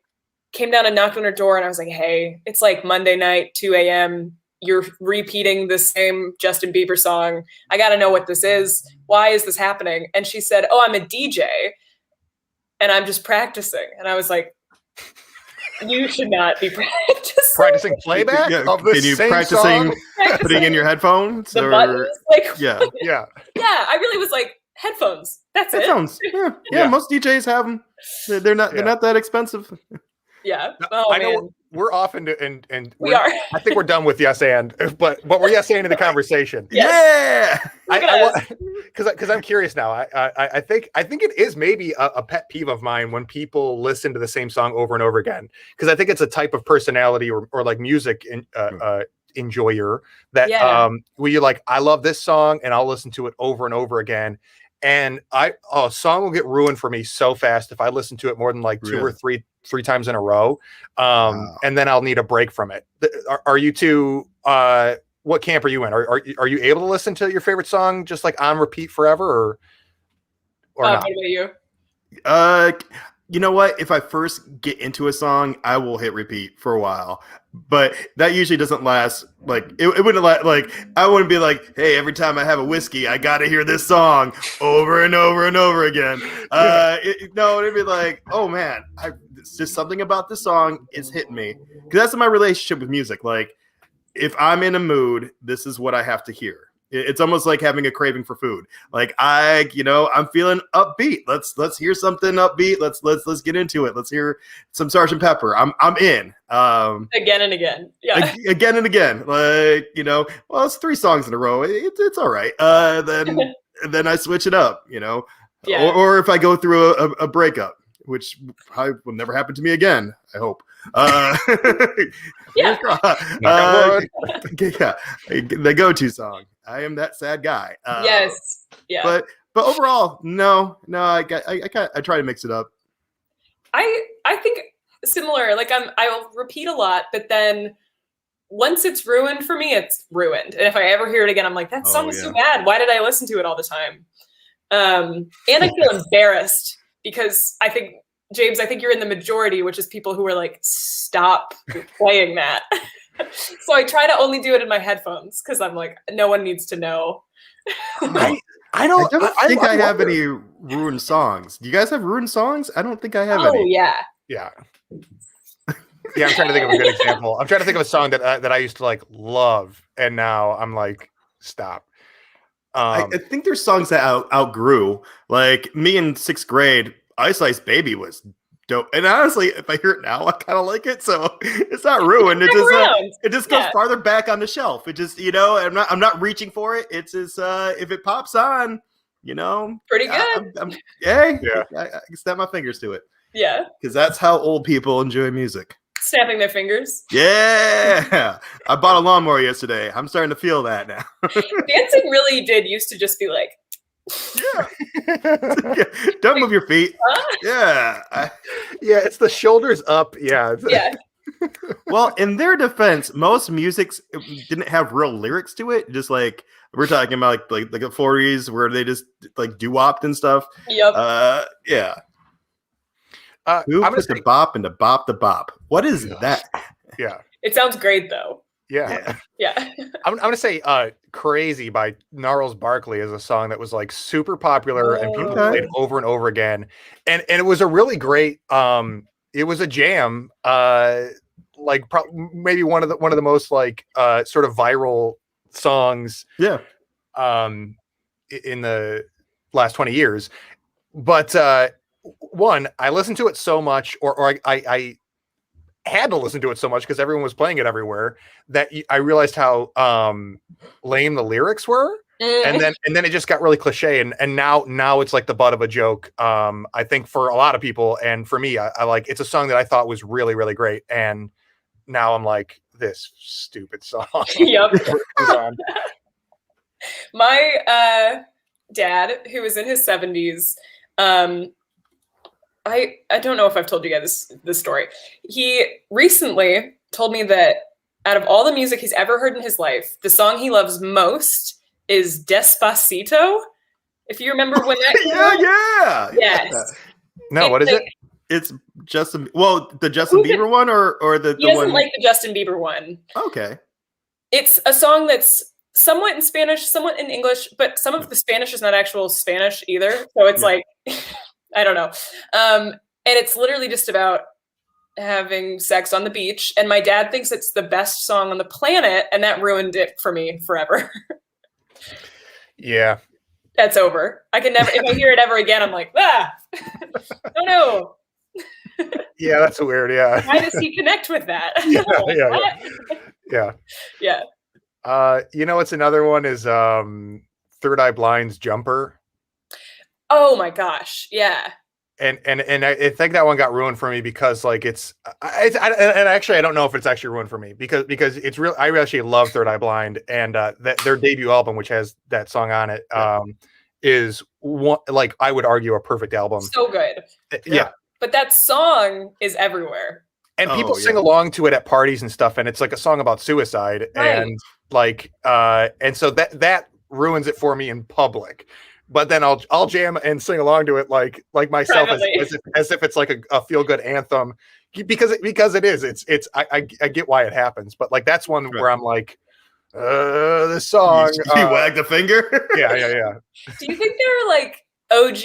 came down and knocked on her door, and I was like, hey, it's like Monday night, 2 a.m. you're repeating the same Justin Bieber song. I got to know what this is. Why is this happening? And she said, oh, I'm a DJ and I'm just practicing. And I was like, you should not be practicing playback of the same practicing song? putting in your headphones? The buttons? Like, yeah. Yeah. Yeah, I really was like, headphones. That's headphones. it. Yeah, most DJs have them. They're not that expensive. Yeah. I know we're off into and we are. I think we're done with yes and, but we're yes and in the conversation. Yes. Yeah, because I'm curious now. I think it is maybe a pet peeve of mine when people listen to the same song over and over again, because I think it's a type of personality or like music enjoyer that where you're like, I love this song and I'll listen to it over and over again. And a song will get ruined for me so fast if I listen to it more than like two or three times in a row. And then I'll need a break from it. Are you two, what camp are you in? Are you able to listen to your favorite song just like on repeat forever or not? What about you? You know what? If I first get into a song, I will hit repeat for a while, but that usually doesn't last. Like it wouldn't like I wouldn't be like, hey, every time I have a whiskey, I got to hear this song over and over and over again. No, it'd be like, oh man, it's just something about this song is hitting me, because that's my relationship with music. Like if I'm in a mood, this is what I have to hear. It's almost like having a craving for food. Like I'm feeling upbeat. Let's hear something upbeat. Let's get into it. Let's hear some Sgt. Pepper. I'm in. Again and again. Yeah. Again and again. Like, well, it's 3 songs in a row. It's all right. Then I switch it up, Yeah. or if I go through a breakup, which probably will never happen to me again, I hope. Yeah. The go-to song. I am that sad guy. Yes. Yeah. But overall, no. I try to mix it up. I think similar. Like I'll repeat a lot, but then once it's ruined for me, it's ruined. And if I ever hear it again, I'm like, that song is so bad. Why did I listen to it all the time? And I feel embarrassed because I think, James, you're in the majority, which is people who are like, stop playing that. So I try to only do it in my headphones because I'm like, no one needs to know. I don't think I have any ruined songs. Do you guys have ruined songs? I don't think I have any. Oh, yeah. Yeah. Yeah, I'm trying to think of a good example. I'm trying to think of a song that I used to like love, and now I'm like, stop. I think there's songs that outgrew. Like me in 6th grade, Ice Ice Baby was dope. And honestly, if I hear it now, I kind of like it. So it's not ruined. It just goes farther back on the shelf. It just, I'm not reaching for it. It's just if it pops on, pretty good. I can snap my fingers to it. Yeah. Because that's how old people enjoy music. Snapping their fingers. Yeah. I bought a lawnmower yesterday. I'm starting to feel that now. Dancing really did used to just be like, yeah. Don't move your feet. Yeah. It's the shoulders up. Yeah. Yeah. Well, in their defense, most music didn't have real lyrics to it. Just like we're talking about like the 40s where they just like doo-wopped and stuff. Yep. Yeah. Who put the bop into bop the bop? What is that? Yeah. It sounds great though. Yeah. Yeah. I'm gonna say Crazy by Gnarls Barkley is a song that was like super popular and people played over and over again. And it was a really great it was a jam, like maybe one of the most like sort of viral songs in the last 20 years. But one, I listened to it so much, or I had to listen to it so much because everyone was playing it everywhere, that I realized how lame the lyrics were. And then it just got really cliche, and now it's like the butt of a joke. I think for a lot of people, and for me, I like, it's a song that I thought was really, really great, and now I'm like, this stupid song. Yep. My dad, who was in his 70s, I don't know if I've told you guys this story. He recently told me that out of all the music he's ever heard in his life, the song he loves most is Despacito. If you remember when that came out. Yeah. Yes. No, what is it? It's Justin. Well, the Justin Bieber one, or the he doesn't one. Like the Justin Bieber one. Okay. It's a song that's somewhat in Spanish, somewhat in English, but some of the Spanish is not actual Spanish either. So it's like, I don't know. And it's literally just about having sex on the beach. And my dad thinks it's the best song on the planet, and that ruined it for me forever. Yeah. That's over. I can never, if I hear it ever again, I'm like, oh no. Yeah, that's weird. Yeah. Why does he connect with that? Yeah. Yeah. What's another one is Third Eye Blind's Jumper. Oh my gosh. Yeah. And I think that one got ruined for me because like and actually I don't know if it's actually ruined for me because it's real. I actually love Third Eye Blind, and their debut album, which has that song on it, is one, like, I would argue, a perfect album. So good. Yeah. But that song is everywhere. And people sing along to it at parties and stuff, and it's like a song about suicide, and like and so that ruins it for me in public. But then I'll jam and sing along to it like myself as if it's like a feel good anthem, because it is. It's I get why it happens, but like that's one where I'm like, this song. You wag the finger. Yeah. Do you think there are like OG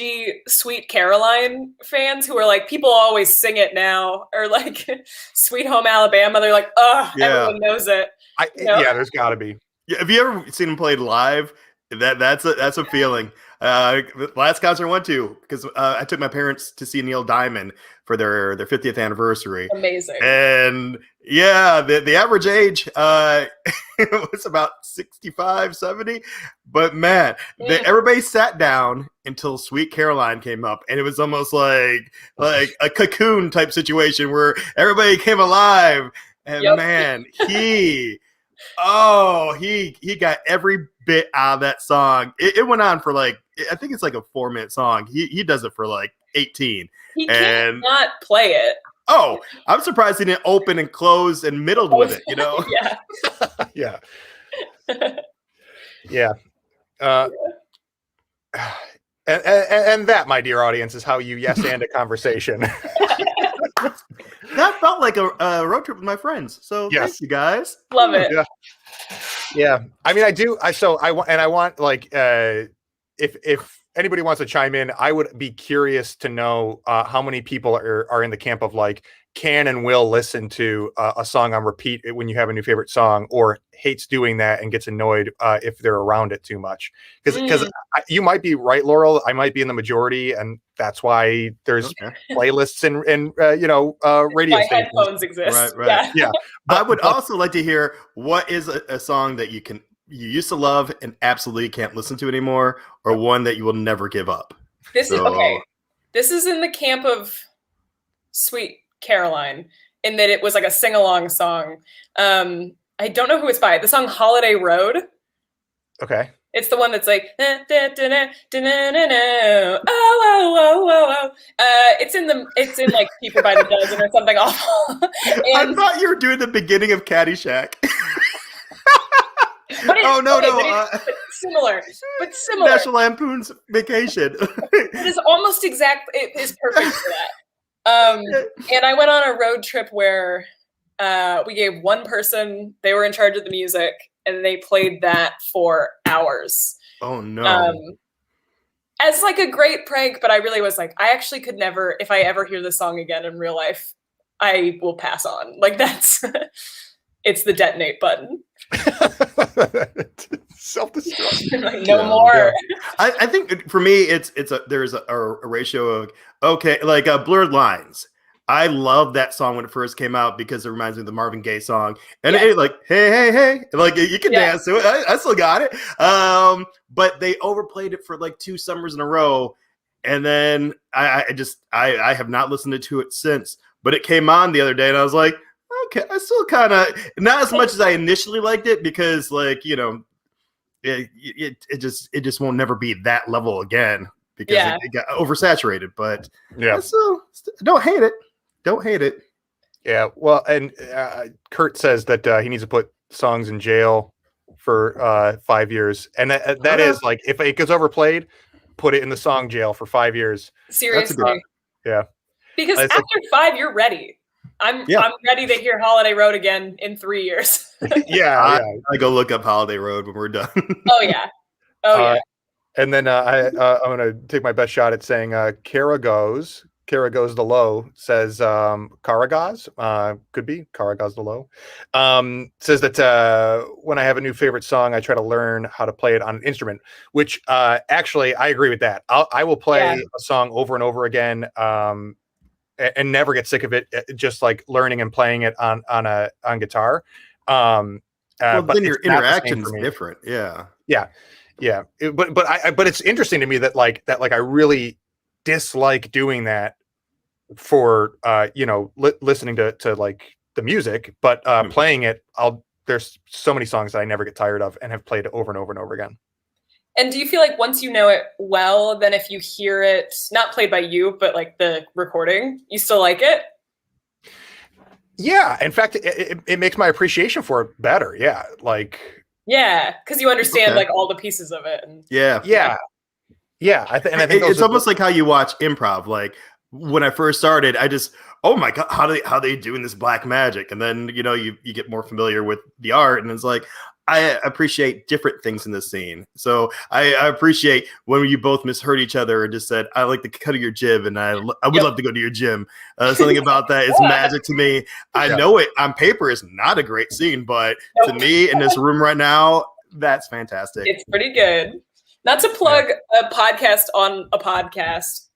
Sweet Caroline fans who are like, people always sing it now, or like Sweet Home Alabama? They're like, everyone knows it. Yeah, there's got to be. Yeah, have you ever seen him played live? That's a feeling. The last concert I went to, because I took my parents to see Neil Diamond for their 50th anniversary. Amazing. And yeah, the average age was about 65, 70. But man, everybody sat down until Sweet Caroline came up, and it was almost like a cocoon type situation where everybody came alive. And man, he got every bit out of that song. It went on for like, I think it's like a 4-minute song. He does it for like 18. He can't not play it. Oh, I'm surprised he didn't open and close and middled with it, Yeah. Yeah. And that, my dear audience, is how you yes and a conversation. That felt like a road trip with my friends. So thank you guys. Love it. Yeah. I mean, I want like if anybody wants to chime in, I would be curious to know how many people are in the camp of like can and will listen to a song on repeat when you have a new favorite song, or hates doing that and gets annoyed if they're around it too much. Because you might be right, Laurel. I might be in the majority, and that's why there's playlists and radio stations. Headphones exist. Right. Yeah. I would also like to hear what is a song that you used to love and absolutely can't listen to anymore, or one that you will never give up. This is in the camp of Sweet Caroline, in that it was like a sing-along song. I don't know who it's by. The song Holiday Road. Okay. It's the one that's like, it's in like Keeper by the Dozen or something awful. I thought you were doing the beginning of Caddyshack. But similar. National Lampoon's Vacation. It is almost exact. It is perfect for that. And I went on a road trip where we gave one person, they were in charge of the music, and they played that for hours. Oh no. As like a great prank, but I really was like, I actually could never, if I ever hear this song again in real life, I will pass on. Like that's, it's the detonate button. Self-destruct. Like, no more. Yeah. I think for me, there's a ratio of Blurred Lines. I love that song when it first came out because it reminds me of the Marvin Gaye song, and it like hey, like you can dance to it. I still got it. But they overplayed it for like 2 summers in a row, and then I have not listened to it since. But it came on the other day, and I was like, okay, I still kind of not as much as I initially liked it, because like it just won't never be that level again because it got oversaturated. But I still don't hate it. Don't hate it. Yeah. Well, and Kurt says that he needs to put songs in jail for 5 years, and that is like, if it gets overplayed, put it in the song jail for 5 years. Seriously. Yeah. Because after 5, you're ready. I'm ready to hear Holiday Road again in 3 years. Yeah, I go look up Holiday Road when we're done. Oh yeah. Oh yeah. And then I'm gonna take my best shot at saying Kara goes the low says Karagaz, could be Karagaz the low, says that when I have a new favorite song I try to learn how to play it on an instrument, which actually I agree with that. I will play a song over and over again and never get sick of it, just like learning and playing it on guitar. Well, but then your interaction's different. Yeah. But it's interesting to me that I really dislike doing that for listening to like the music, but playing it, there's so many songs that I never get tired of and have played over and over and over again. And do you feel like once you know it well, then if you hear it not played by you, but like the recording, you still like it? Yeah, in fact, it makes my appreciation for it better. Yeah, yeah, because you understand like all the pieces of it. And yeah. I think it's almost like how you watch improv. Like when I first started, I just, oh my god, how they doing this black magic? And then you get more familiar with the art, and it's like I appreciate different things in this scene. So I appreciate when you both misheard each other and just said, I like the cut of your jib, and I would love to go to your gym. Something about that is magic to me. I know it on paper is not a great scene, but to me in this room right now, that's fantastic. It's pretty good. Not to plug a podcast on a podcast,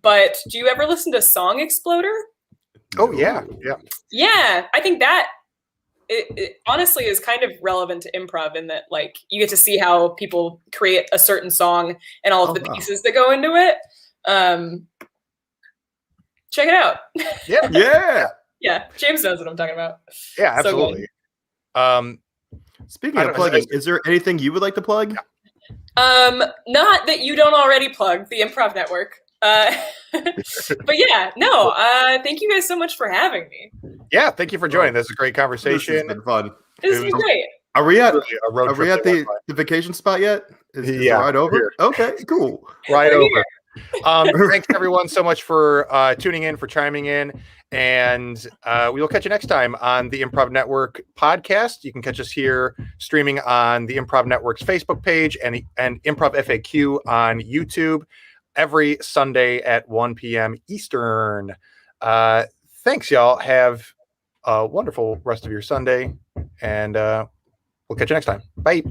but do you ever listen to Song Exploder? Oh, yeah. Yeah, I think that it honestly is kind of relevant to improv in that like you get to see how people create a certain song and all of the pieces that go into it. Check it out. Yeah. James knows what I'm talking about. Yeah, absolutely. Speaking of plugging, is there anything you would like to plug? Not that you don't already plug the Improv Network. But yeah, no, thank you guys so much for having me. Yeah, thank you for joining. This is a great conversation. This has been fun. This has been great. Are we at the vacation spot yet? Is the ride over? Here. Okay, cool. Ride over. Thanks everyone so much for tuning in, for chiming in, and we will catch you next time on the Improv Network podcast. You can catch us here streaming on the Improv Network's Facebook page and Improv FAQ on YouTube every Sunday at 1 p.m. Eastern. Thanks, y'all. Have a wonderful rest of your Sunday, and we'll catch you next time. Bye.